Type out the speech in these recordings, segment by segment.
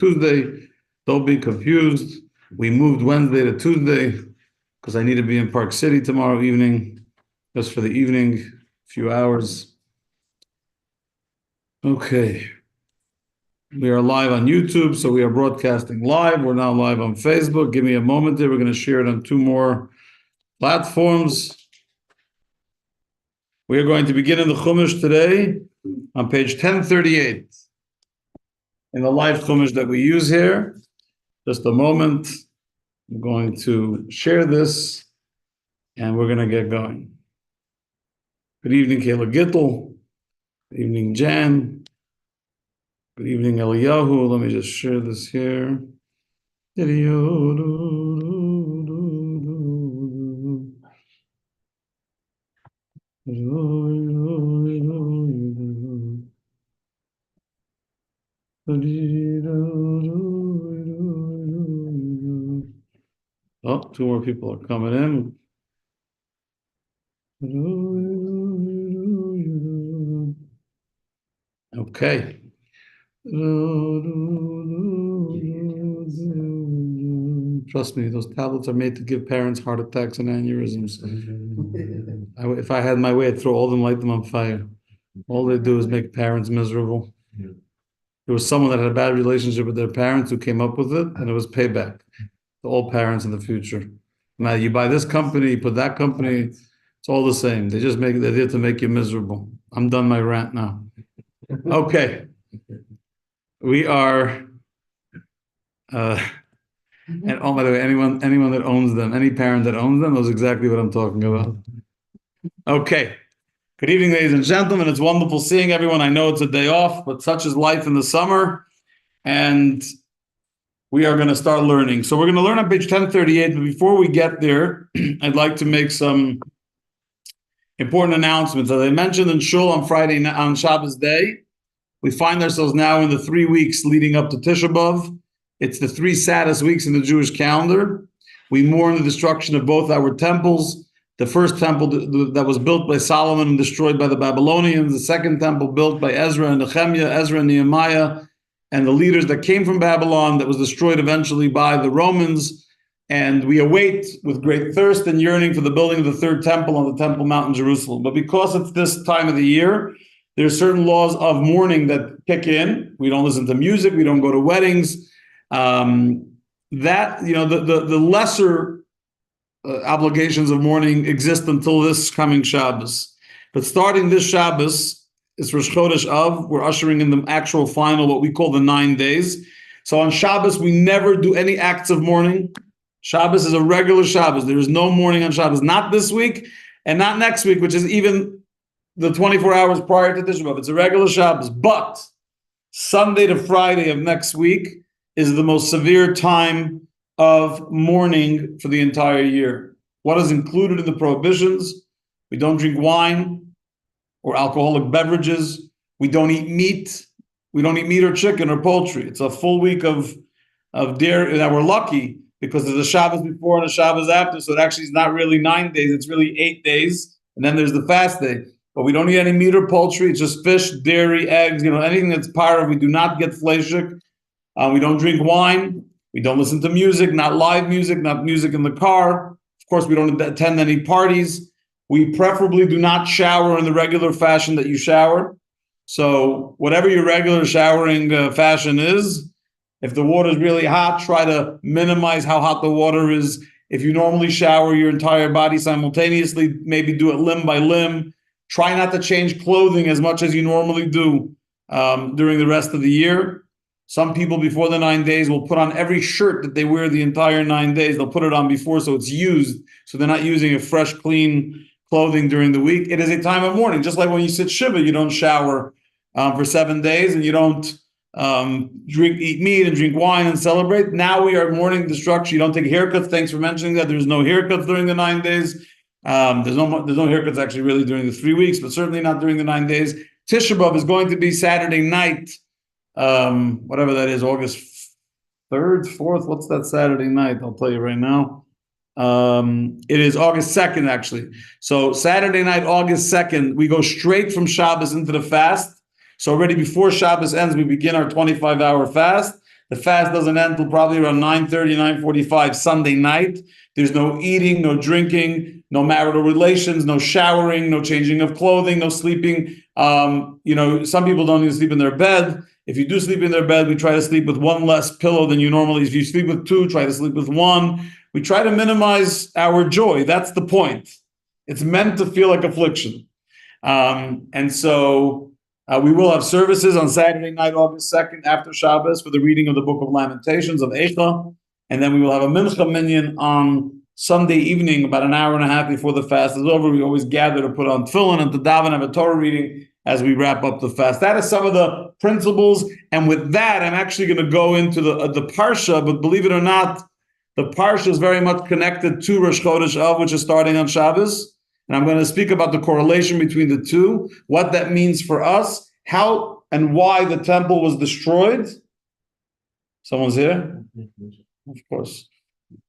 Tuesday. Don't be confused. We moved Wednesday to Tuesday because I need to be in Park City tomorrow evening, just for the evening, a few hours. Okay. We are live on YouTube, so we are broadcasting live. We're now live on Facebook. Give me a moment there. We're going to share it on 2 more platforms. We are going to begin in the Chumash today on page 1038 in the live Chumash that we use here. Just a moment. I'm going to share this and we're going to get going. Good evening, Kayla Gittel. Good evening, Jan. Good evening, Eliyahu. Let me just share this here. Oh, 2 more people are coming in. Okay. Trust me, those tablets are made to give parents heart attacks and aneurysms. If I had my way, I'd throw all of them, light them on fire. All they do is make parents miserable. There was someone that had a bad relationship with their parents who came up with it, and it was payback to all parents in the future. Now, you buy this company, you put that company, it's all the same. They're there to make you miserable. I'm done my rant now. Okay. We are, and oh, by the way, anyone that owns them, any parent that owns them knows exactly what I'm talking about. Okay. Good evening, ladies and gentlemen. It's wonderful seeing everyone. I know it's a day off, but such is life in the summer. And we are going to start learning. So we're going to learn on page 1038. But before we get there, I'd like to make some important announcements. As I mentioned in Shul on Shabbos day, we find ourselves now in the 3 weeks leading up to Tisha B'Av. It's the 3 saddest weeks in the Jewish calendar. We mourn the destruction of both our temples. The first temple that was built by Solomon and destroyed by the Babylonians. The second temple built by Ezra and Nehemiah, Ezra and Nehemiah, and the leaders that came from Babylon that was destroyed eventually by the Romans. And we await with great thirst and yearning for the building of the third temple on the Temple Mount in Jerusalem. But because it's this time of the year, there's certain laws of mourning that kick in. We don't listen to music. We don't go to weddings. The lesser obligations of mourning exist until this coming Shabbos. But starting this Shabbos, it's Rosh Chodesh Av. We're ushering in the actual final, what we call the 9 days. So on Shabbos, we never do any acts of mourning. Shabbos is a regular Shabbos. There is no mourning on Shabbos. Not this week and not next week, which is even the 24 hours prior to Tisha B'Av. It's a regular Shabbos. But Sunday to Friday of next week is the most severe time of mourning for the entire year. What is included in the prohibitions? We don't drink wine or alcoholic beverages. We don't eat meat. We don't eat meat or chicken or poultry. It's a full week of dairy. Now we're lucky because there's a Shabbos before and a Shabbos after, so it actually is not really 9 days. It's really 8 days, and then there's the fast day. But we don't eat any meat or poultry. It's just fish, dairy, eggs. Anything that's part of. We do not get fleishik. We don't drink wine. We don't listen to music, not live music, not music in the car. Of course, we don't attend any parties. We preferably do not shower in the regular fashion that you shower. So whatever your regular showering fashion is, if the water is really hot, try to minimize how hot the water is. If you normally shower your entire body simultaneously, maybe do it limb by limb. Try not to change clothing as much as you normally do during the rest of the year. Some people before the 9 days will put on every shirt that they wear the entire 9 days. They'll put it on before so it's used. So they're not using a fresh, clean clothing during the week. It is a time of mourning. Just like when you sit Shiva, you don't shower for 7 days and you don't eat meat and drink wine and celebrate. Now we are mourning destruction. You don't take haircuts. Thanks for mentioning that. There's no haircuts during the 9 days. There's no haircuts actually really during the 3 weeks, but certainly not during the 9 days. Tisha B'Av is going to be Saturday night. Whatever that is, August 3rd, 4th, what's that Saturday night? I'll tell you right now. It is August 2nd, actually. So Saturday night, August 2nd, we go straight from Shabbos into the fast. So already before Shabbos ends, we begin our 25-hour fast. The fast doesn't end until probably around 9:30, 9:45 Sunday night. There's no eating, no drinking, no marital relations, no showering, no changing of clothing, no sleeping. Some people don't even sleep in their bed. If you do sleep in their bed, we try to sleep with one less pillow than you normally. If you sleep with two, try to sleep with one. We try to minimize our joy. That's the point. It's meant to feel like affliction. We will have services on Saturday night, August 2nd, after Shabbos, for the reading of the Book of Lamentations of Eicha. And then we will have a Mincha Minyan on Sunday evening, about an hour and a half before the fast is over. We always gather to put on tefillin and to daven, have a Torah reading as we wrap up the fast. That is some of the principles. And with that, I'm actually going to go into the Parsha, but believe it or not, the Parsha is very much connected to Rosh Chodesh Av, which is starting on Shabbos. And I'm going to speak about the correlation between the two, what that means for us, how and why the temple was destroyed. Someone's here? Of course.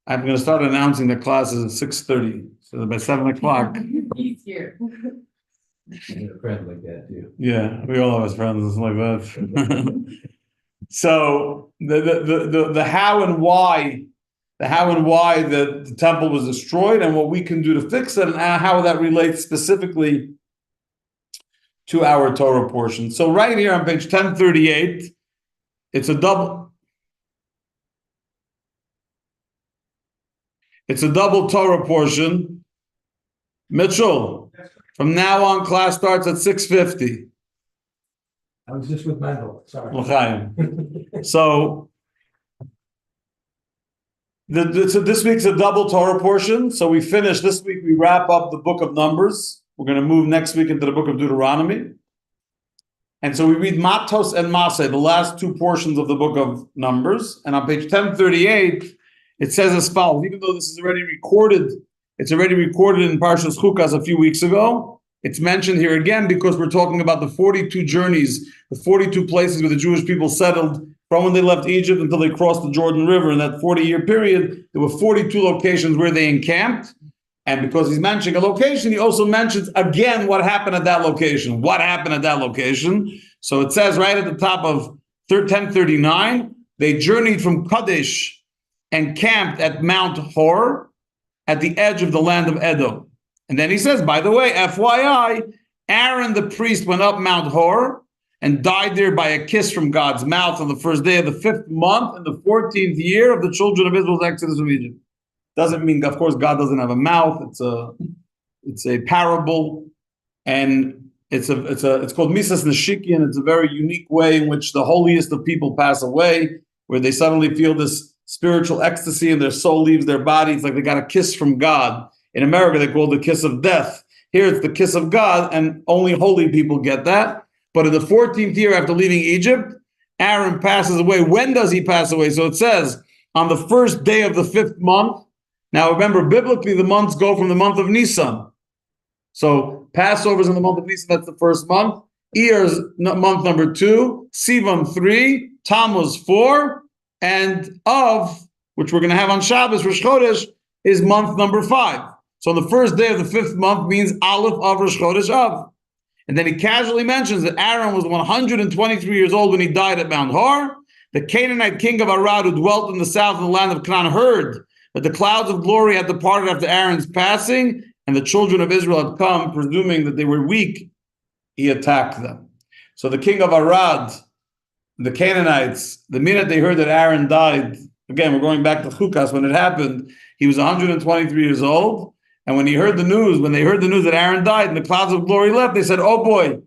I'm going to start announcing the classes at 6:30, so that by 7 o'clock. He's here. A friend like that too. Yeah, we all have friends like that. So the how and why. The how and why the temple was destroyed and what we can do to fix it and how that relates specifically to our Torah portion. So right here on page 1038, it's a double Torah portion. Mitchell, from now on, class starts at 6:50. I was just with Mendel, sorry. So this week's a double Torah portion. So we finish this week. We wrap up the book of Numbers. We're going to move next week into the book of Deuteronomy. And so we read Matos and Maseh, the last two portions of the book of Numbers. And on page 1038, it says as follows, even though this is already recorded, it's already recorded in Parshas Chukas a few weeks ago. It's mentioned here again because we're talking about the 42 journeys, the 42 places where the Jewish people settled from when they left Egypt until they crossed the Jordan River. In that 40-year period, there were 42 locations where they encamped. And because he's mentioning a location, he also mentions again what happened at that location. What happened at that location? So it says right at the top of 1039, they journeyed from Kadesh and camped at Mount Hor at the edge of the land of Edom. And then he says, by the way, FYI, Aaron the priest went up Mount Hor and died there by a kiss from God's mouth on the first day of the 5th month in the 14th year of the children of Israel's exodus from Egypt. Doesn't mean, of course, God doesn't have a mouth. It's a parable, and it's called Misas Neshiki, and it's a very unique way in which the holiest of people pass away, where they suddenly feel this spiritual ecstasy and their soul leaves their body. It's like they got a kiss from God. In America, they call it the kiss of death. Here, it's the kiss of God, and only holy people get that. But in the 14th year after leaving Egypt, Aaron passes away. When does he pass away? So it says, on the first day of the 5th month. Now remember, biblically, the months go from the month of Nisan. So Passover's in the month of Nisan, that's the first month. Iyar's month number 2, Sivan 3, Tammuz 4, and Av, which we're going to have on Shabbos, Rosh Chodesh, is month number 5. So the first day of the 5th month means Aleph of Rosh Chodesh Av. And then he casually mentions that Aaron was 123 years old when he died at Mount Hor. The Canaanite king of Arad, who dwelt in the south of the land of Canaan, heard that the clouds of glory had departed after Aaron's passing, and the children of Israel had come, presuming that they were weak. He attacked them. So the king of Arad, the Canaanites, the minute they heard that Aaron died, again, we're going back to Chukas, when it happened, he was 123 years old. And when they heard the news that Aaron died and the clouds of glory left, they said, oh boy,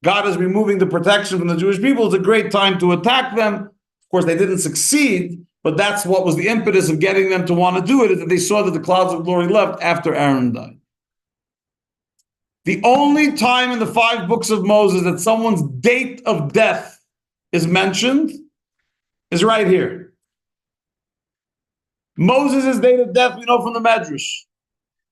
God is removing the protection from the Jewish people. It's a great time to attack them. Of course, they didn't succeed, but that's what was the impetus of getting them to want to do it, is that they saw that the clouds of glory left after Aaron died. The only time in the 5 books of Moses that someone's date of death is mentioned is right here. Moses' date of death we know from the Medrash.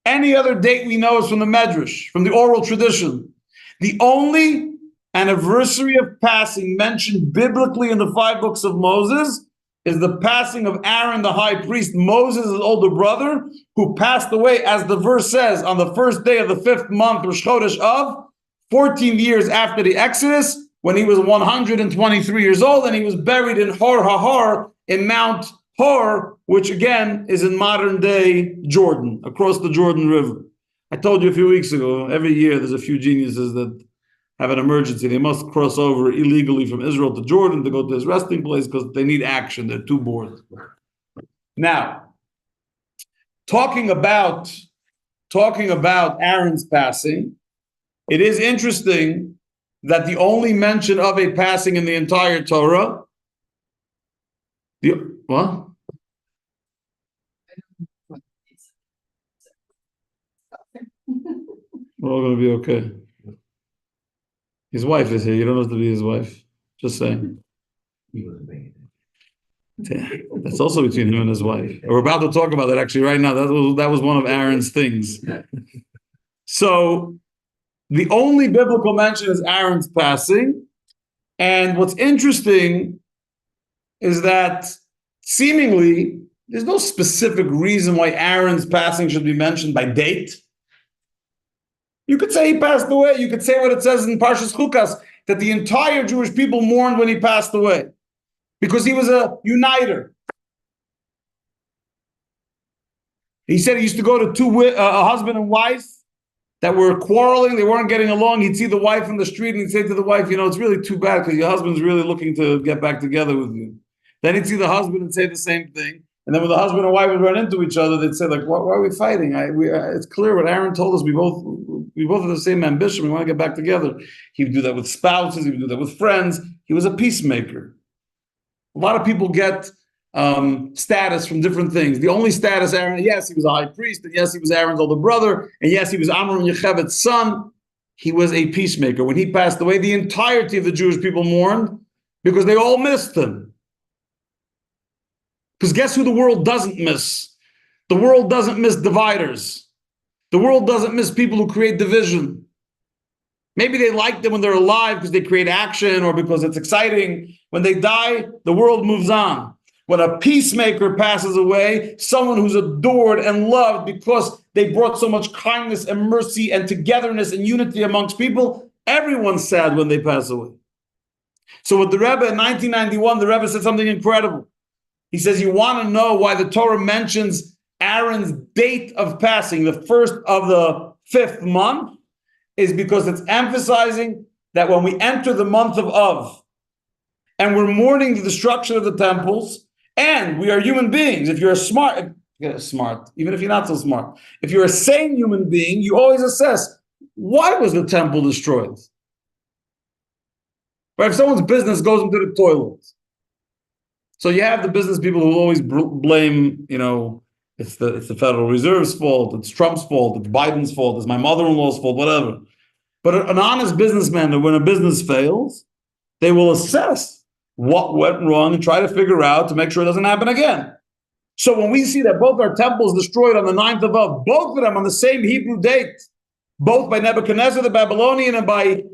Any other date we know is from the Medrash, from the oral tradition. The only anniversary of passing mentioned biblically in the 5 books of Moses is the passing of Aaron the high priest, Moses' older brother, who passed away, as the verse says, on the first day of the 5th month, Rosh Chodesh Av, 14 years after the Exodus, when he was 123 years old, and he was buried in Hor HaHor in Mount Hor, which again is in modern day Jordan, across the Jordan River. I told you a few weeks ago, every year there's a few geniuses that have an emergency. They must cross over illegally from Israel to Jordan to go to his resting place because they need action. They're too bored. Now, talking about Aaron's passing, it is interesting that the only mention of a passing in the entire Torah, what? We're all going to be okay. His wife is here. You don't have to be his wife. Just saying. That's also between him and his wife. We're about to talk about that actually right now. That was one of Aaron's things. So the only biblical mention is Aaron's passing. And what's interesting is that seemingly there's no specific reason why Aaron's passing should be mentioned by date. You could say he passed away. You could say what it says in Parshas Chukas, that the entire Jewish people mourned when he passed away because he was a uniter. He said he used to go to a husband and wife that were quarreling. They weren't getting along. He'd see the wife in the street and he'd say to the wife, it's really too bad because your husband's really looking to get back together with you. Then he'd see the husband and say the same thing. And then when the husband and wife would run into each other, they'd say, like, why are we fighting? It's clear what Aaron told us. We both have the same ambition. We want to get back together. He would do that with spouses. He would do that with friends. He was a peacemaker. A lot of people get status from different things. The only status Aaron, yes, he was a high priest, and yes, he was Aaron's older brother, and yes, he was Amram and Yochevet's son. He was a peacemaker. When he passed away, the entirety of the Jewish people mourned because they all missed him. Because guess who the world doesn't miss? The world doesn't miss dividers. The world doesn't miss people who create division. Maybe they like them when they're alive because they create action or because it's exciting. When they die, the world moves on. When a peacemaker passes away, someone who's adored and loved because they brought so much kindness and mercy and togetherness and unity amongst people, everyone's sad when they pass away. So with the Rebbe in 1991, the Rebbe said something incredible. He says, you want to know why the Torah mentions Aaron's date of passing, the first of the 5th month, is because it's emphasizing that when we enter the month of Av, and we're mourning the destruction of the temples, and we are human beings. If you're smart, even if you're not so smart, if you're a sane human being, you always assess, why was the temple destroyed? But if someone's business goes into the toilet, so you have the business people who always blame, it's the Federal Reserve's fault, it's Trump's fault, it's Biden's fault, it's my mother-in-law's fault, whatever. But an honest businessman, when a business fails, they will assess what went wrong and try to figure out to make sure it doesn't happen again. So when we see that both our temples destroyed on the 9th of Av, both of them on the same Hebrew date, both by Nebuchadnezzar the Babylonian and by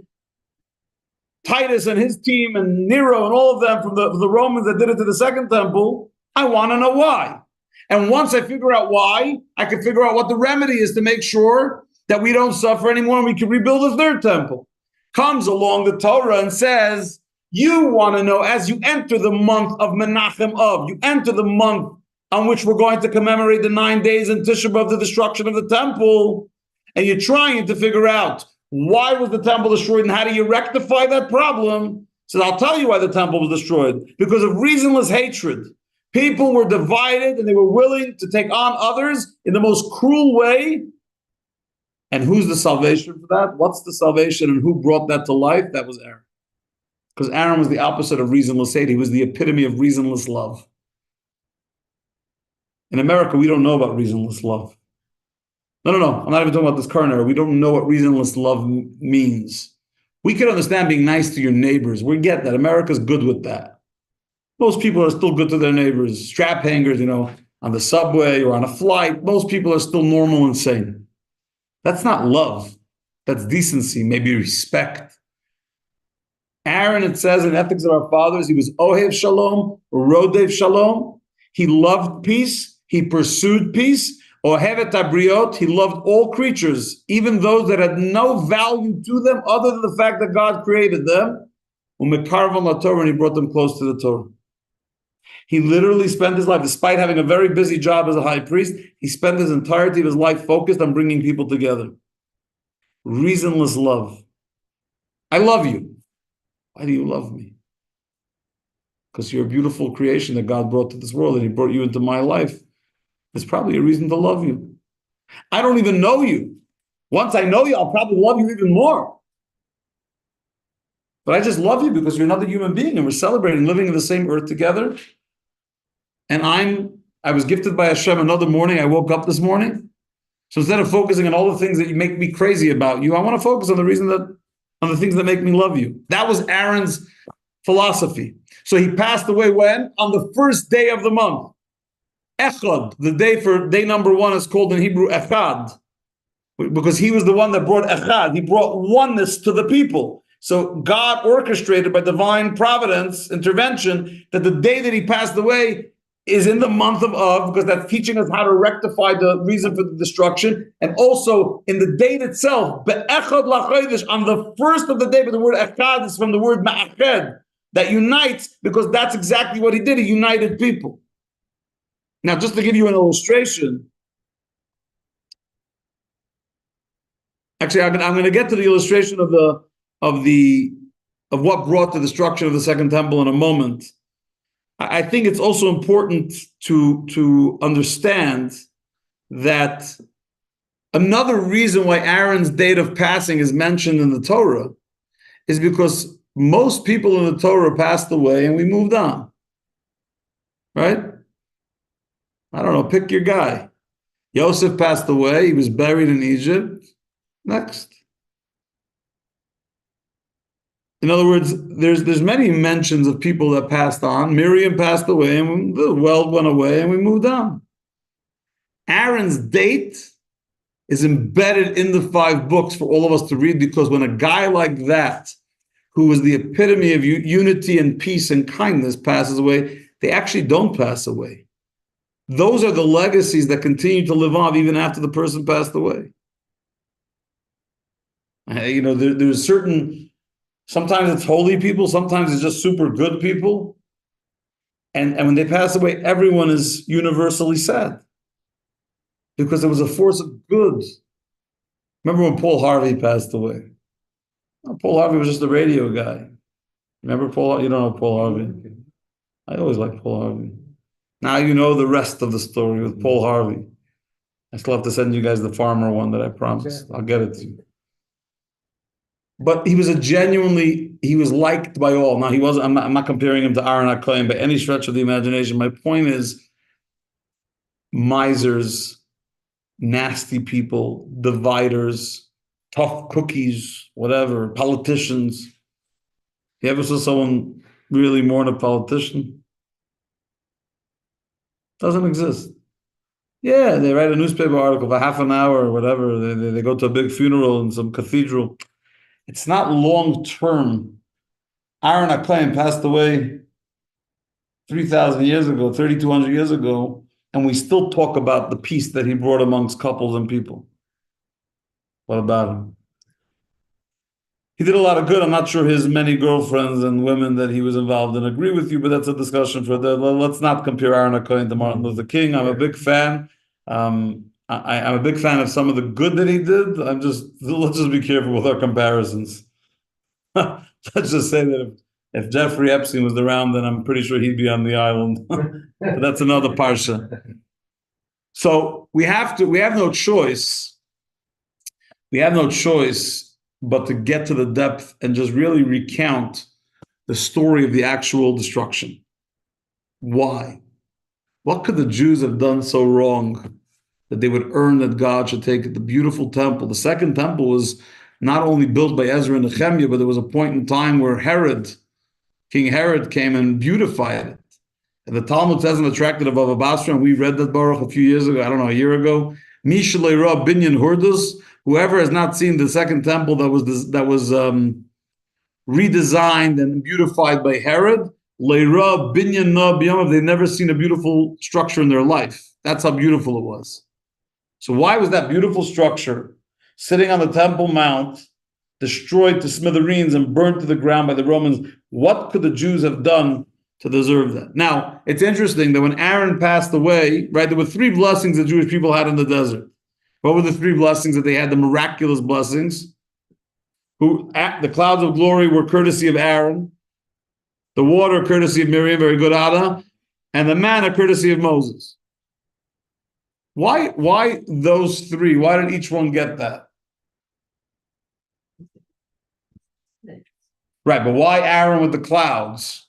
Titus and his team and Nero and all of them from the Romans that did it to the second temple, I want to know why. And once I figure out why, I can figure out what the remedy is to make sure that we don't suffer anymore and we can rebuild the third temple. Comes along the Torah and says, you want to know as you enter the month of Menachem Av, you enter the month on which we're going to commemorate the 9 days in Tisha B'Av, the destruction of the temple, and you're trying to figure out why was the temple destroyed and how do you rectify that problem? So I'll tell you why the temple was destroyed. Because of reasonless hatred. People were divided and they were willing to take on others in the most cruel way. And who's the salvation for that? What's the salvation and who brought that to life? That was Aaron. Because Aaron was the opposite of reasonless hate. He was the epitome of reasonless love. In America, we don't know about reasonless love. No. I'm not even talking about this current era. We don't know what reasonless love means. We can understand being nice to your neighbors. We get that. America's good with that. Most people are still good to their neighbors. Strap hangers, on the subway or on a flight. Most people are still normal and sane. That's not love. That's decency, maybe respect. Aaron, it says in Ethics of Our Fathers, he was Ohev Shalom, Rodev Shalom. He loved peace. He pursued peace. Ohevet Abriot, he loved all creatures, even those that had no value to them other than the fact that God created them. umekarvan laTorah, and he brought them close to the Torah. He literally spent his life, despite having a very busy job as a high priest, he spent his entirety of his life focused on bringing people together. Reasonless love. I love you. Why do you love me? Because you're a beautiful creation that God brought to this world, and he brought you into my life. There's probably a reason to love you. I don't even know you. Once I know you, I'll probably love you even more. But I just love you because you're another human being, and we're celebrating living in the same earth together. And I was gifted by Hashem another morning. I woke up this morning. So instead of focusing on all the things that you make me crazy about you, I want to focus on the things that make me love you. That was Aaron's philosophy. So he passed away when? On the first day of the month. Echad, the day for day number 1 is called in Hebrew Echad, because he was the one that brought Echad. He brought oneness to the people. So God orchestrated by divine providence, intervention, that the day that he passed away is in the month of Av, because that's teaching us how to rectify the reason for the destruction. And also in the date itself, Be'echad LaChodesh, on the first of the day, but the word Echad is from the word Ma'ached, that unites, because that's exactly what he did. He united people. Now, just to give you an illustration, actually, I'm going to get to the illustration of what brought the destruction of the Second Temple in a moment. I think it's also important to understand that another reason why Aaron's date of passing is mentioned in the Torah is because most people in the Torah passed away and we moved on. Right? I don't know, pick your guy. Yosef passed away, he was buried in Egypt. Next. In other words, there's many mentions of people that passed on. Miriam passed away, and the world went away, and we moved on. Aaron's date is embedded in the 5 books for all of us to read, because when a guy like that, who was the epitome of unity and peace and kindness, passes away, they actually don't pass away. Those are the legacies that continue to live on even after the person passed away. There's certain... Sometimes it's holy people, sometimes it's just super good people. And when they pass away, everyone is universally sad, because there was a force of good. Remember when Paul Harvey passed away? Paul Harvey was just a radio guy. Remember Paul? You don't know Paul Harvey? I always liked Paul Harvey. Now you know the rest of the story with Paul Harvey. I still have to send you guys the farmer one that I promised. I'll get it to you. But he was he was liked by all. Now he wasn't, I'm not comparing him to Aaron HaKohen by any stretch of the imagination. My point is, misers, nasty people, dividers, tough cookies, whatever, politicians. You ever saw someone really mourn a politician? Doesn't exist. Yeah, they write a newspaper article for half an hour or whatever. They go to a big funeral in some cathedral. It's not long-term. Aaron HaKohen passed away 3,000 years ago, 3,200 years ago, and we still talk about the peace that he brought amongst couples and people. What about him? He did a lot of good. I'm not sure his many girlfriends and women that he was involved in agree with you, but that's a discussion for that. Let's not compare Aaron HaKohen to Martin Luther King. I'm a big fan. I'm a big fan of some of the good that he did. Let's just be careful with our comparisons. Let's just say that if Jeffrey Epstein was around, then I'm pretty sure he'd be on the island. But that's another parsha. So we have no choice. We have no choice but to get to the depth and just really recount the story of the actual destruction. Why? What could the Jews have done so wrong that they would earn that God should take the beautiful temple? The second temple was not only built by Ezra and Nehemiah, but there was a point in time where King Herod came and beautified it. And the Talmud says in the Tractate of Bava Basra, and we read that Baruch a few years ago, I don't know, a year ago, Mishalei Ra Binyan Hurdus, whoever has not seen the second temple that was redesigned and beautified by Herod, Leira Binyan Na B'yamav, they've never seen a beautiful structure in their life. That's how beautiful it was. So why was that beautiful structure sitting on the Temple Mount, destroyed to smithereens and burnt to the ground by the Romans, What could the Jews have done to deserve that? Now, it's interesting that when Aaron passed away, right, there were three blessings the Jewish people had in the desert. What were the three blessings that they had? The miraculous blessings. The clouds of glory were courtesy of Aaron. The water, courtesy of Miriam, very good, Ada. And the manna, courtesy of Moses. Why those three? Why did each one get that? Right, but why Aaron with the clouds?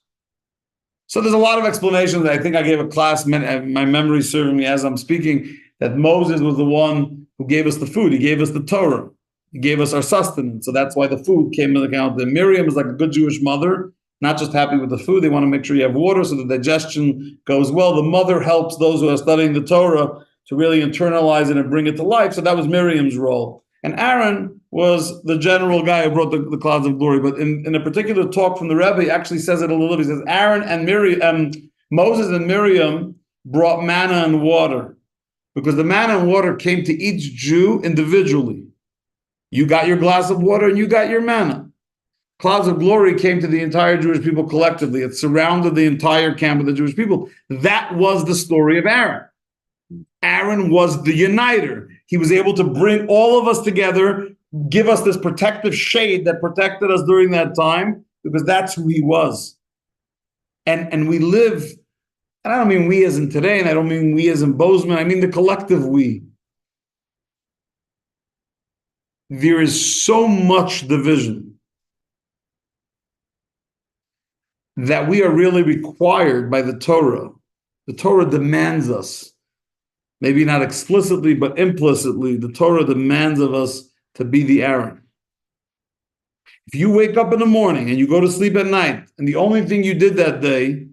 So there's a lot of explanations. I think I gave a class, my memory serving me as I'm speaking, that Moses was the one who gave us the food. He gave us the Torah. He gave us our sustenance. So that's why the food came into account. And Miriam is like a good Jewish mother, not just happy with the food. They want to make sure you have water so the digestion goes well. The mother helps those who are studying the Torah to really internalize it and bring it to life. So that was Miriam's role. And Aaron was the general guy who brought the clouds of glory. But in a particular talk from the Rebbe, he actually says it a little bit. He says, Aaron and Moses and Miriam brought manna and water, because the manna and water came to each Jew individually. You got your glass of water and you got your manna. Clouds of glory came to the entire Jewish people collectively. It surrounded the entire camp of the Jewish people. That was the story of Aaron. Aaron was the uniter. He was able to bring all of us together, give us this protective shade that protected us during that time, because that's who he was. And we live, and I don't mean we as in today, and I don't mean we as in Bozeman, I mean the collective we. There is so much division that we are really required by the Torah. The Torah demands us. Maybe not explicitly, but implicitly, the Torah demands of us to be the Aaron. If you wake up in the morning and you go to sleep at night, and the only thing you did that day,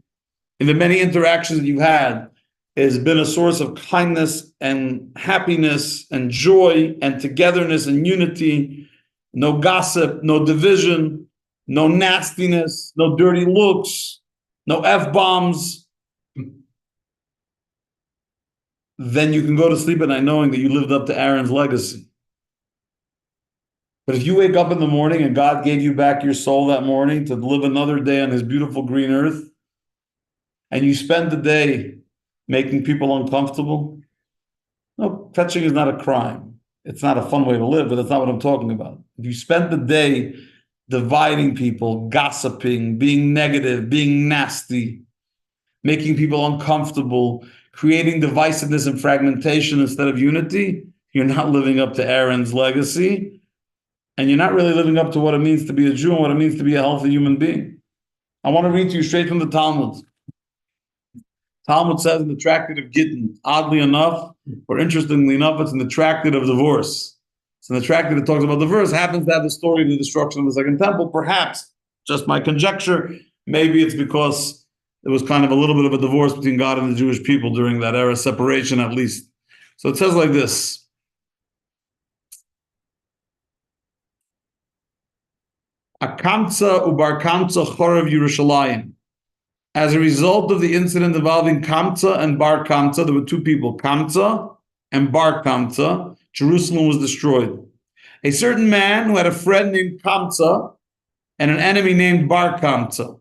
in the many interactions that you've had, has been a source of kindness and happiness and joy and togetherness and unity, no gossip, no division, no nastiness, no dirty looks, no F-bombs, then you can go to sleep at night knowing that you lived up to Aaron's legacy. But if you wake up in the morning and God gave you back your soul that morning to live another day on his beautiful green earth, and you spend the day making people uncomfortable, no, fetching is not a crime. It's not a fun way to live, but that's not what I'm talking about. If you spend the day dividing people, gossiping, being negative, being nasty, making people uncomfortable, creating divisiveness and fragmentation instead of unity, you're not living up to Aaron's legacy, and you're not really living up to what it means to be a Jew and what it means to be a healthy human being. I want to read to you straight from the Talmud. Talmud says in the Tractate of Gittin, oddly enough, or interestingly enough, it's in the Tractate of Divorce. So in the Tractate that talks about divorce happens to have the story of the destruction of the Second Temple. Perhaps, just my conjecture, maybe it's because there was kind of a little bit of a divorce between God and the Jewish people during that era, separation at least. So it says like this. Akamtza ubar Kamtza chorev Yerushalayim. As a result of the incident involving Kamtza and Bar Kamtza, there were two people, Kamtza and Bar Kamtza, Jerusalem was destroyed. A certain man who had a friend named Kamtza and an enemy named Bar Kamtza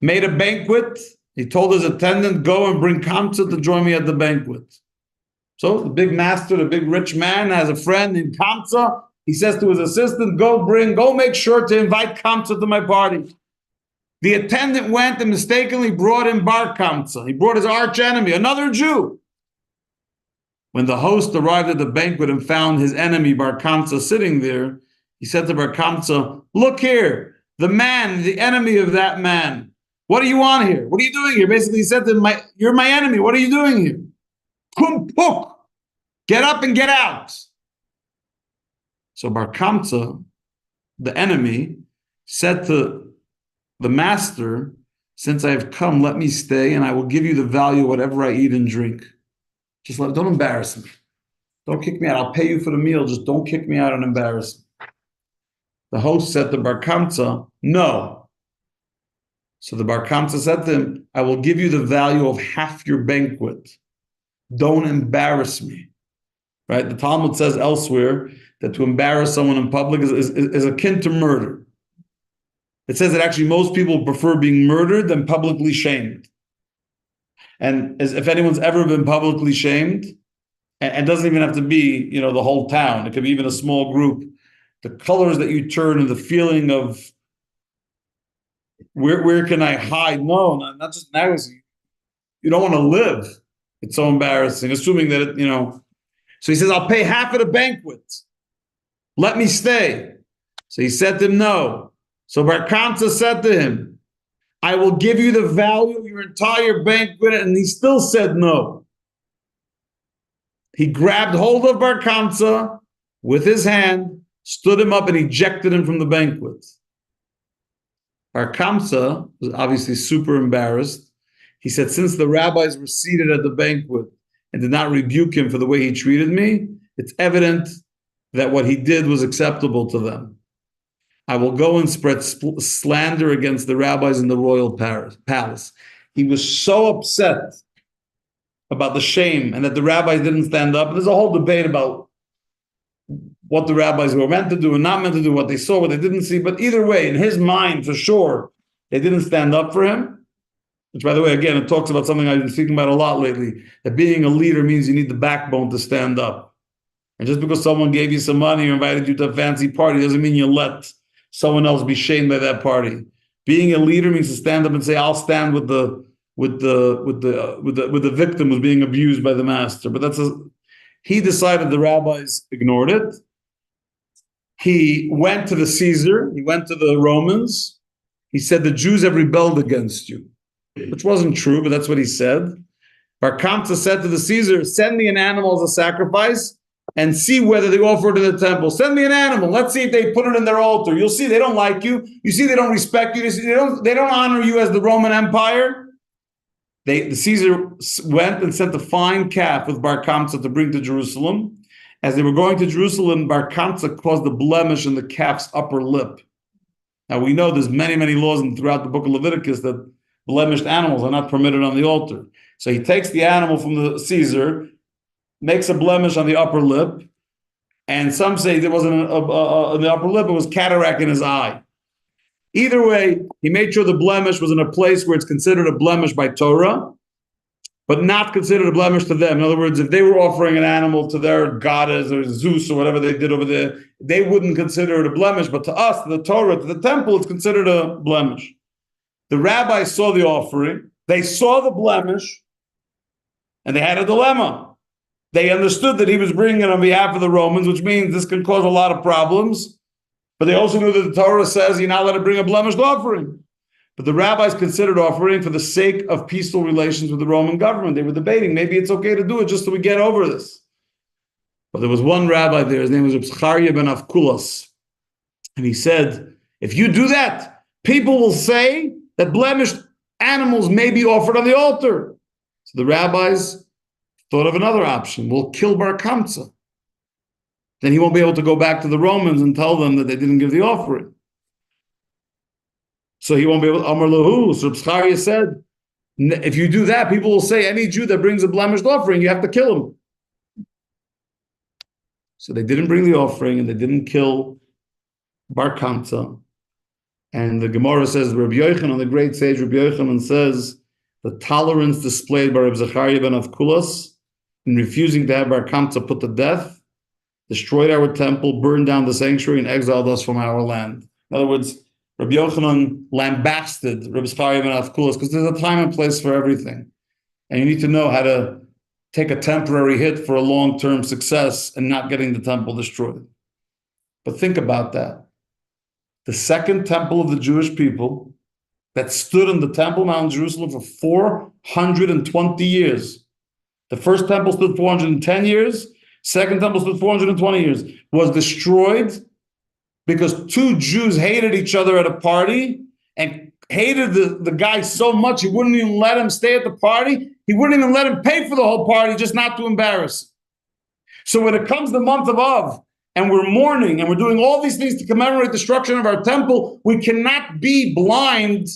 made a banquet. He told his attendant, go and bring Kamtza to join me at the banquet. So the big master, the big rich man, has a friend named Kamtza. He says to his assistant, go make sure to invite Kamtza to my party. The attendant went and mistakenly brought in Bar Kamtza. He brought his arch enemy, another Jew. When the host arrived at the banquet and found his enemy Bar Kamtza sitting there, he said to Bar Kamtza, look here, the man, the enemy of that man. What do you want here? What are you doing here? Basically, he said to him, you're my enemy. What are you doing here? Kum puk. Get up and get out. So Bar Kamtza, the enemy, said to the master, since I have come, let me stay, and I will give you the value of whatever I eat and drink. Don't embarrass me. Don't kick me out. I'll pay you for the meal. Just don't kick me out and embarrass me. The host said to Bar Kamtza, no. So the Bar Kamtza said to him, I will give you the value of half your banquet. Don't embarrass me. Right? The Talmud says elsewhere that to embarrass someone in public is akin to murder. It says that actually most people prefer being murdered than publicly shamed. And as if anyone's ever been publicly shamed, and it doesn't even have to be, the whole town. It could be even a small group. The colors that you turn and the feeling of where can I hide? No, not just embarrassing. You don't want to live. It's so embarrassing. Assuming that So he says, "I'll pay half of the banquet. Let me stay." So he said to him, "No." So Bar Kamsa said to him, "I will give you the value of your entire banquet," and he still said no. He grabbed hold of Bar Kamsa with his hand, stood him up, and ejected him from the banquet. Bar Kamsa was obviously super embarrassed. He said, "Since the rabbis were seated at the banquet and did not rebuke him for the way he treated me, it's evident that what he did was acceptable to them. I will go and spread slander against the rabbis in the royal palace." He was so upset about the shame and that the rabbis didn't stand up. And there's a whole debate about what the rabbis were meant to do and not meant to do, what they saw, what they didn't see. But either way, in his mind, for sure, they didn't stand up for him. Which, by the way, again, it talks about something I've been speaking about a lot lately, that being a leader means you need the backbone to stand up. And just because someone gave you some money or invited you to a fancy party doesn't mean you let someone else be shamed by that party. Being a leader means to stand up and say, "I'll stand with the victim who's being abused by the master." But he decided the rabbis ignored it. He went to the Caesar. He went to the Romans. He said, "The Jews have rebelled against you," which wasn't true, but that's what he said. Bar Kamsa said to the Caesar, "Send me an animal as a sacrifice and see whether they offer it in the temple. Send me an animal. Let's see if they put it in their altar. You'll see they don't like you. You see they don't respect you. You see they don't honor you as the Roman Empire." The Caesar went and sent a fine calf with Bar Kamsa to bring to Jerusalem. As they were going to Jerusalem, Bar Kamsa caused a blemish in the calf's upper lip. Now we know there's many, many laws throughout the book of Leviticus that blemished animals are not permitted on the altar. So he takes the animal from the Caesar, makes a blemish on the upper lip, and some say there wasn't on the upper lip, it was cataract in his eye. Either way, he made sure the blemish was in a place where it's considered a blemish by Torah, but not considered a blemish to them. In other words, if they were offering an animal to their goddess or Zeus or whatever they did over there, they wouldn't consider it a blemish, but to us, to the Torah, to the temple, it's considered a blemish. The rabbis saw the offering, they saw the blemish, and they had a dilemma. They understood that he was bringing it on behalf of the Romans, which means this can cause a lot of problems. But they also knew that the Torah says you're not allowed to bring a blemished offering. But the rabbis considered offering for the sake of peaceful relations with the Roman government. They were debating, maybe it's okay to do it just so we get over this. But there was one rabbi there, his name was Reb Zachariah ben Avkulas. And he said, if you do that, people will say that blemished animals may be offered on the altar. So the rabbis thought of another option. We'll kill Bar Kamsa. Then he won't be able to go back to the Romans and tell them that they didn't give the offering. So he won't be able to, Amar Lahu. So Zachariah said, if you do that, people will say any Jew that brings a blemished offering, you have to kill him. So they didn't bring the offering and they didn't kill Bar Kamsa. And the Gemara says, Rabbi Yochanan, the great sage Rabbi Yochanan says, the tolerance displayed by Rabbi Zachariah ben Avkulas in refusing to have Bar Kamsa put to death destroyed our temple, burned down the sanctuary, and exiled us from our land. In other words, Rabbi Yochanan lambasted Rabbi Zachariah ben Avkulas because there's a time and place for everything. And you need to know how to take a temporary hit for a long-term success and not getting the temple destroyed. But think about that. The second temple of the Jewish people that stood on the Temple Mount in Jerusalem for 420 years. The first temple stood 410 years. Second temple stood 420 years, was destroyed because two Jews hated each other at a party and hated the guy so much he wouldn't even let him stay at the party. He wouldn't even let him pay for the whole party just not to embarrass him. So when it comes the month of Av and we're mourning and we're doing all these things to commemorate the destruction of our temple, we cannot be blind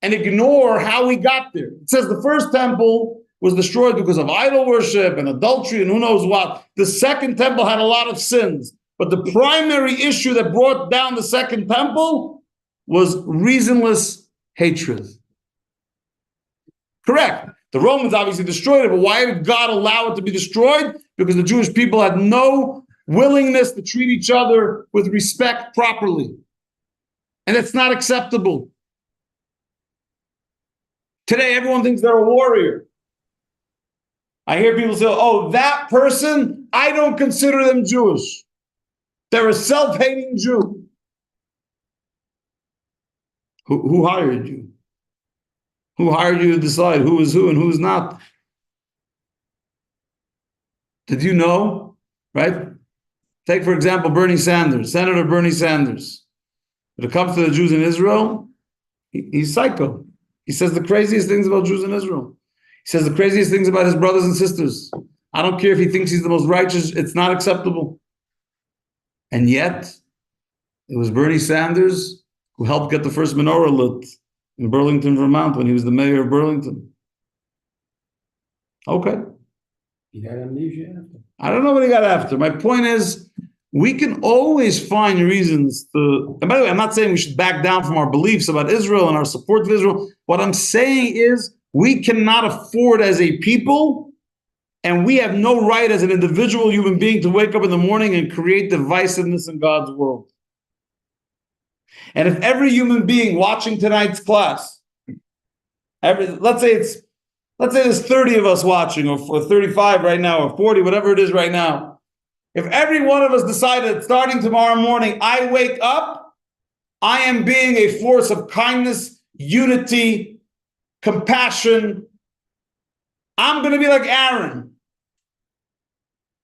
and ignore how we got there. It says the first temple was destroyed because of idol worship and adultery and who knows what. The second temple had a lot of sins. But the primary issue that brought down the second temple was reasonless hatred. Correct. The Romans obviously destroyed it, but why did God allow it to be destroyed? Because the Jewish people had no willingness to treat each other with respect properly. And it's not acceptable. Today, everyone thinks they're a warrior. I hear people say, oh, that person, I don't consider them Jewish. They're a self-hating Jew. Who hired you? Who hired you to decide who is who and who is not? Did you know, right? Take, for example, Bernie Sanders, Senator Bernie Sanders. When it comes to the Jews in Israel, he's psycho. He says the craziest things about Jews in Israel. He says the craziest things about his brothers and sisters. I don't care if he thinks he's the most righteous, it's not acceptable. And yet, it was Bernie Sanders who helped get the first menorah lit in Burlington, Vermont, when he was the mayor of Burlington. Okay. He had amnesia after. I don't know what he got after. My point is, we can always find reasons to, and by the way, I'm not saying we should back down from our beliefs about Israel and our support of Israel. What I'm saying is, we cannot afford as a people, and we have no right as an individual human being to wake up in the morning and create divisiveness in God's world. And if every human being watching tonight's class, let's say there's 30 of us watching, or 35 right now, or 40, whatever it is right now. If every one of us decided starting tomorrow morning, I wake up, I am being a force of kindness, unity, compassion. I'm going to be like Aaron.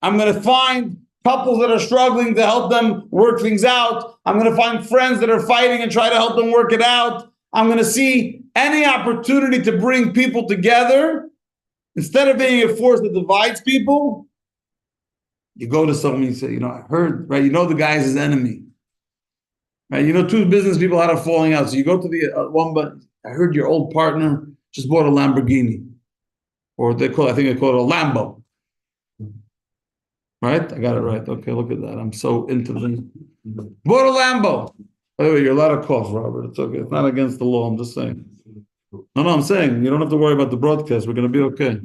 I'm going to find couples that are struggling to help them work things out. I'm going to find friends that are fighting and try to help them work it out. I'm going to see any opportunity to bring people together. Instead of being a force that divides people, you go to someone and you say, I heard, right? The guy is his enemy. Right? Two business people had a falling out. So you go to the one, but I heard your old partner just bought a Lamborghini. Or I think they call it a Lambo. Right? I got it right. Okay, look at that. I'm so into the bought a Lambo. By the way, you're allowed to cough, Robert. It's okay. It's not against the law. I'm just saying. No, I'm saying you don't have to worry about the broadcast. We're going to be okay.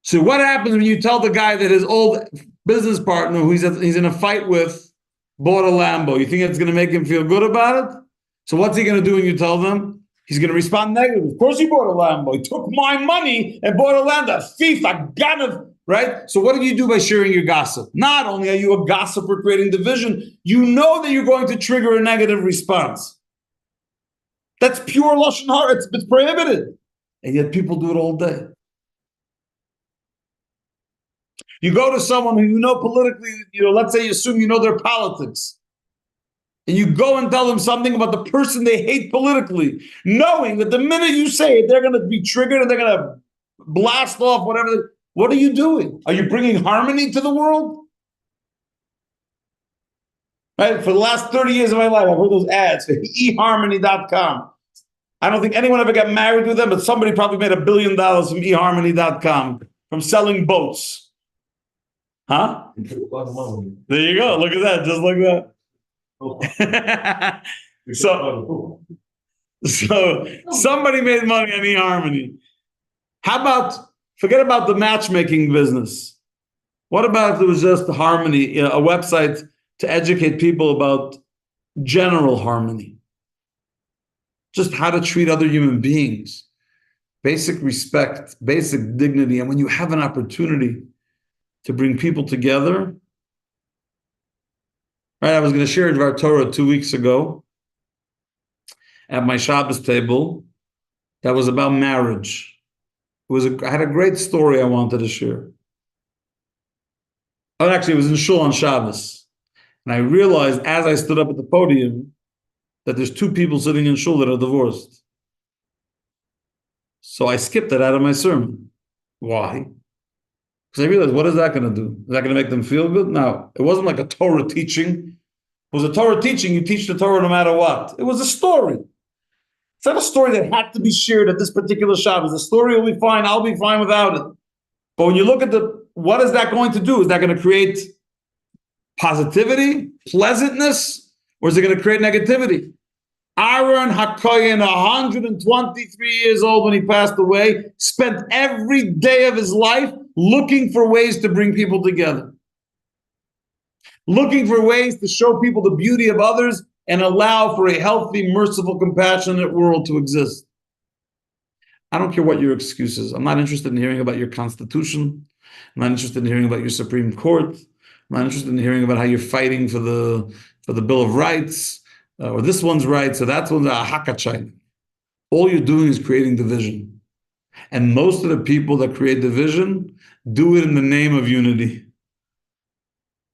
So what happens when you tell the guy that his old business partner, who he's in a fight with, bought a Lambo? You think it's going to make him feel good about it? So what's he going to do when you tell them? He's going to respond negatively. Of course he bought a Lambo. He took my money and bought a Lambo. A thief, a gun, right? So what do you do by sharing your gossip? Not only are you a gossiper creating division, you know that you're going to trigger a negative response. That's pure lashon hara. It's prohibited. And yet people do it all day. You go to someone who you know politically, let's say you assume you know their politics. And you go and tell them something about the person they hate politically, knowing that the minute you say it, they're going to be triggered and they're going to blast off whatever. What are you doing? Are you bringing harmony to the world? Right? For the last 30 years of my life, I've heard those ads for eharmony.com. I don't think anyone ever got married with them, but somebody probably made $1 billion from eharmony.com, from selling boats. Huh? There you go. Look at that. Just like that. So somebody made money on eHarmony. How about, forget about the matchmaking business. What about if it was just Harmony, a website to educate people about general harmony? Just how to treat other human beings. Basic respect, basic dignity. And when you have an opportunity to bring people together. Right, I was going to share Dvar Torah 2 weeks ago at my Shabbos table that was about marriage. I had a great story I wanted to share. Oh, actually, it was in Shul on Shabbos. And I realized as I stood up at the podium that there's 2 people sitting in Shul that are divorced. So I skipped it out of my sermon. Why? Because I realized, what is that going to do? Is that going to make them feel good? No, it wasn't like a Torah teaching. It was a Torah teaching. You teach the Torah no matter what. It was a story. It's not a story that had to be shared at this particular Shabbos. The story will be fine. I'll be fine without it. But when you look at what is that going to do? Is that going to create positivity, pleasantness? or is it going to create negativity? Aaron HaKohen, 123 years old when he passed away, spent every day of his life looking for ways to bring people together, looking for ways to show people the beauty of others and allow for a healthy, merciful, compassionate world to exist. I don't care what your excuse is. I'm not interested in hearing about your constitution. I'm not interested in hearing about your Supreme Court. I'm not interested in hearing about how you're fighting for the Bill of Rights, or this one's rights, or that one's hakachai. All you're doing is creating division. And most of the people that create division do it in the name of unity.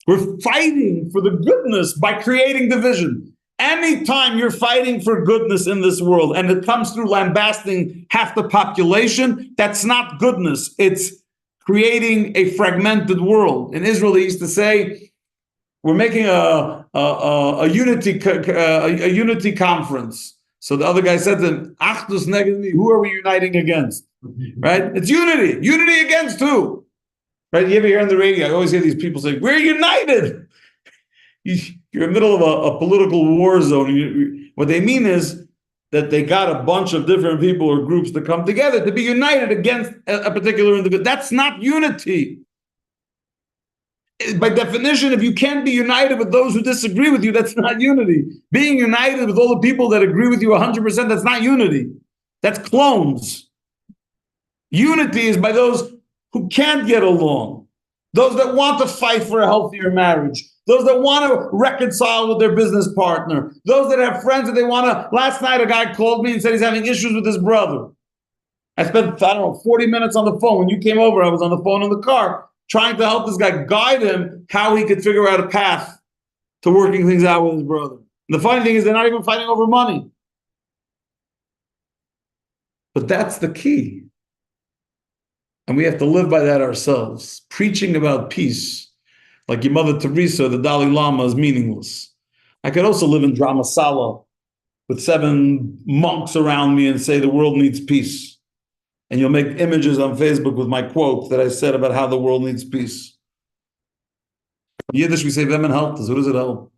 We're fighting for the goodness by creating division. Anytime you're fighting for goodness in this world and it comes through lambasting half the population, that's not goodness. It's creating a fragmented world. In Israel, they used to say, we're making a unity conference. So the other guy said to him, Achdus neged mi, who are we uniting against? Right? It's unity. Unity against who? Right? You ever hear on the radio, I always hear these people say, we're united. You're in the middle of a political war zone. What they mean is that they got a bunch of different people or groups to come together to be united against a particular individual. That's not unity. By definition, if you can't be united with those who disagree with you, that's not unity. Being united with all the people that agree with you 100%, that's not unity. That's clones. Unity is by those who can't get along, those that want to fight for a healthier marriage, those that want to reconcile with their business partner, those that have friends that they want to. Last night, a guy called me and said he's having issues with his brother. I spent, 40 minutes on the phone. When you came over, I was on the phone in the car trying to help this guy, guide him how he could figure out a path to working things out with his brother. And the funny thing is they're not even fighting over money. But that's the key. And we have to live by that ourselves. Preaching about peace, like your Mother Teresa, the Dalai Lama, is meaningless. I could also live in Dharamsala with 7 monks around me and say the world needs peace. And you'll make images on Facebook with my quote that I said about how the world needs peace. In Yiddish, we say, Vemen helpt us. What does it help?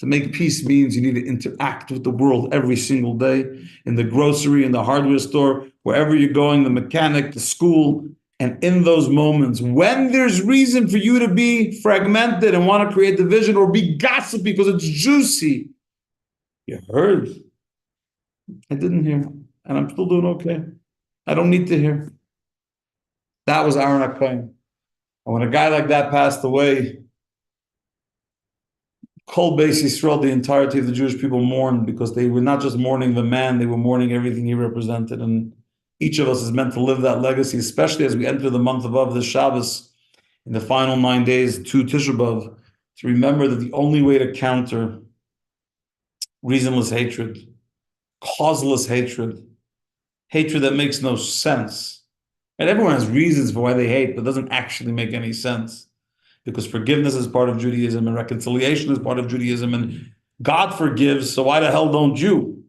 To make peace means you need to interact with the world every single day, in the grocery, in the hardware store, wherever you're going, the mechanic, the school. And in those moments, when there's reason for you to be fragmented and want to create division or be gossipy because it's juicy, you heard. I didn't hear. And I'm still doing okay. I don't need to hear. That was Aaron HaKohen. And when a guy like that passed away, Kol Beis Yisrael, the entirety of the Jewish people mourned, because they were not just mourning the man, they were mourning everything he represented. And each of us is meant to live that legacy, especially as we enter the month above this Shabbos, in the final 9 days to Tisha B'Av, to remember that the only way to counter reasonless hatred, causeless hatred, hatred that makes no sense. And everyone has reasons for why they hate, but doesn't actually make any sense. Because forgiveness is part of Judaism, and reconciliation is part of Judaism, and God forgives, so why the hell don't you?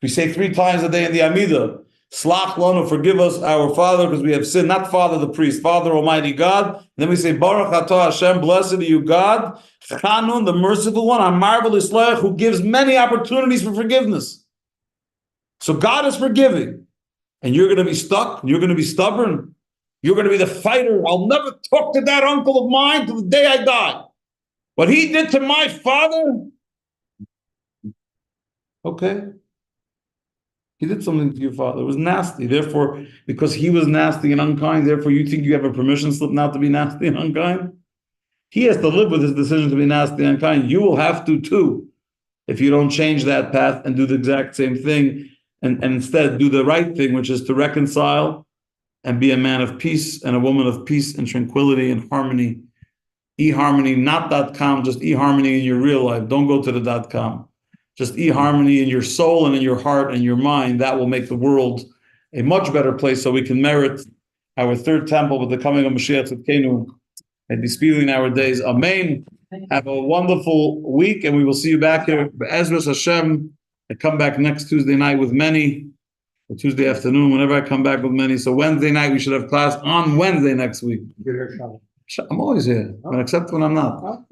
We say 3 times a day in the Amidah, Slach lanu, forgive us, our Father, because we have sinned. Not Father the priest, Father Almighty God. And then we say, Baruch atah Hashem, blessed are you, God, Chanun, the merciful one, Amar v'Lislech, who gives many opportunities for forgiveness. So God is forgiving, and you're going to be stuck, you're going to be stubborn, you're going to be the fighter. I'll never talk to that uncle of mine till the day I die. What he did to my father, okay. He did something to your father. It was nasty. Therefore, because he was nasty and unkind, therefore you think you have a permission slip not to be nasty and unkind? He has to live with his decision to be nasty and unkind. You will have to too, if you don't change that path and do the exact same thing, and instead do the right thing, which is to reconcile and be a man of peace and a woman of peace and tranquility and harmony. eHarmony, not .com, just eHarmony in your real life. Don't go to the .com. Just eHarmony in your soul and in your heart and your mind. That will make the world a much better place, so we can merit our 3rd temple with the coming of Mashiach Tzidkenu and be speeding our days. Amen. Have a wonderful week, and we will see you back here. Be'ezras Hashem. I come back next Tuesday night with many, or Tuesday afternoon, whenever I come back with many. So Wednesday night, we should have class on Wednesday next week. I'm always here, except when I'm not.